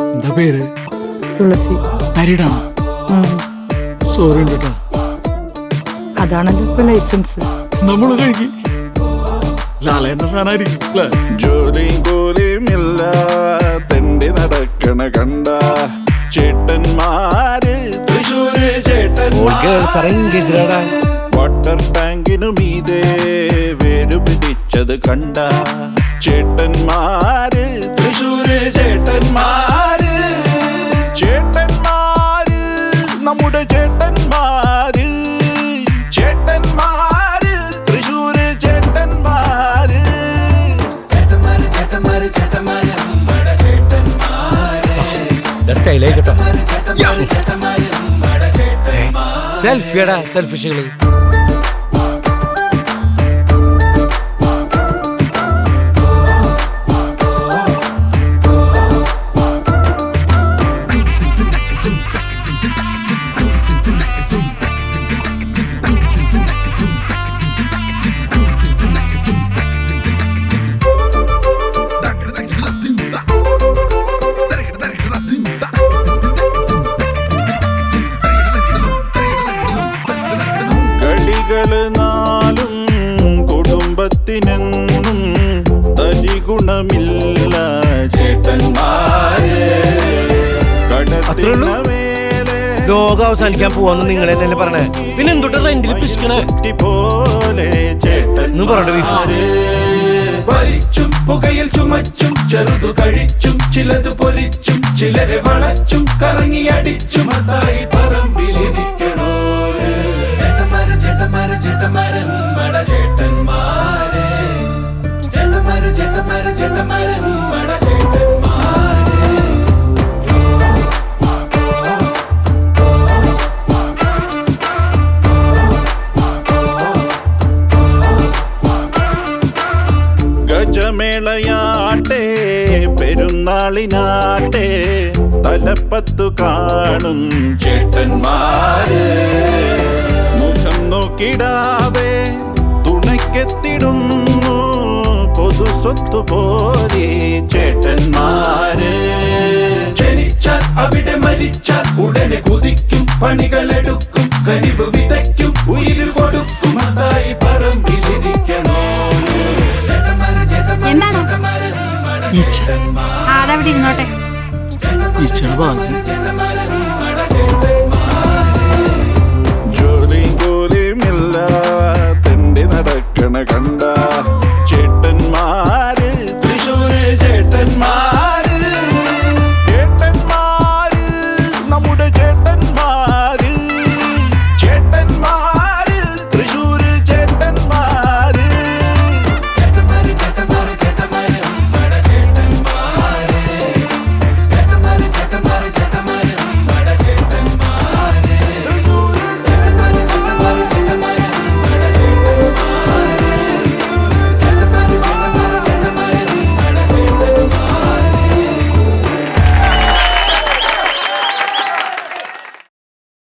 എന്താ പേര്? തുളസി. മാരീഡാണോ? സോറി കേട്ടോ. അതാണല്ലോ ഇപ്പൊ ലൈസൻസ്. നമ്മള് കഴിക്കും ലാലേന്റെ ഫാനായിരിക്കും. ജോലിയും കൂലിയുമില്ല തെണ്ടി നടക്കണ കണ്ട ചേട്ടന്മാര് തൃശ്ശൂര് ചേട്ടന്മാര് വാട്ടർ ടാങ്കിനു മീതേ വേരു പിടിച്ചത് കണ്ട ചേട്ടന്മാര് തൃശ്ശൂര് ചേട്ടന്മാര് ചേട്ടന്മാര് നമ്മുടെ ചേട്ടന്മാര് ചേട്ടന്മാര് തൃശ്ശൂര് ചേട്ടന്മാര് ചേട്ടന്മാര് ചേട്ടന്മാര് ചേട്ടന്മാര് നമ്മുടെ ചേട്ടന്മാര് സ്റ്റൈലായി കേട്ടോ. സെൽഫിയടാ സെൽഫിഷുകള്. നാലും കുടുംബത്തിനെന്നും തരിഗുണമില്ല ചേട്ടന്മാരെ കടത്തിന മേലെ ലോകം അവസാനിക്കാൻ പോവാന്ന് നിങ്ങൾ തന്നെ പറഞ്ഞേ. പിന്നെ എന്തുട്ടാ റെന്റിൽ പിശിക്കണേ പോലെ ചേട്ടന്മാരെ വലിച്ചും പുകയിൽ ചുമച്ചും ചെറുതു കഴിച്ചും ചിലത് പൊരിച്ചും ചിലരെ വളച്ചും കറങ്ങി അടിച്ചും അതായി പറമ്പിലിരിക്കണോ ചേട്ടന്മാര് ചേട്ടന്മാര് ചേട്ടന്മാര് മട ചേട്ടന്മാര് ചേട്ടന്മാര് ചേട്ടന്മാര് ചേട്ടന്മാര് മട ചേട്ടന്മാര് ഗജമേളയാട്ടെ പെരുന്നാളിനാട്ടെ തലപ്പത്തു കാണും ചേട്ടന്മാര് മുഖം നോക്കിടാതെ തുണയ്ക്കെത്തിടുന്നു പൊതു സ്വത്തു പോലെ ചേട്ടന്മാര് ജനിച്ചാൽ അവിടെ മരിച്ചാൽ ഉടനെ കുതിക്കും പണികളെടുക്കും കനിവ് വിതയ്ക്കും ഉയിര് കൊടുക്കും അതായി പറമ്പിലിരിക്കണോ ചേട്ടന്മാര് ചേട്ടന്മാര് ചേട്ടന്മാര് അതവിടെ ഇരുന്നോട്ടെ. ഈച്ചയുടെ ഭാഗ്യം.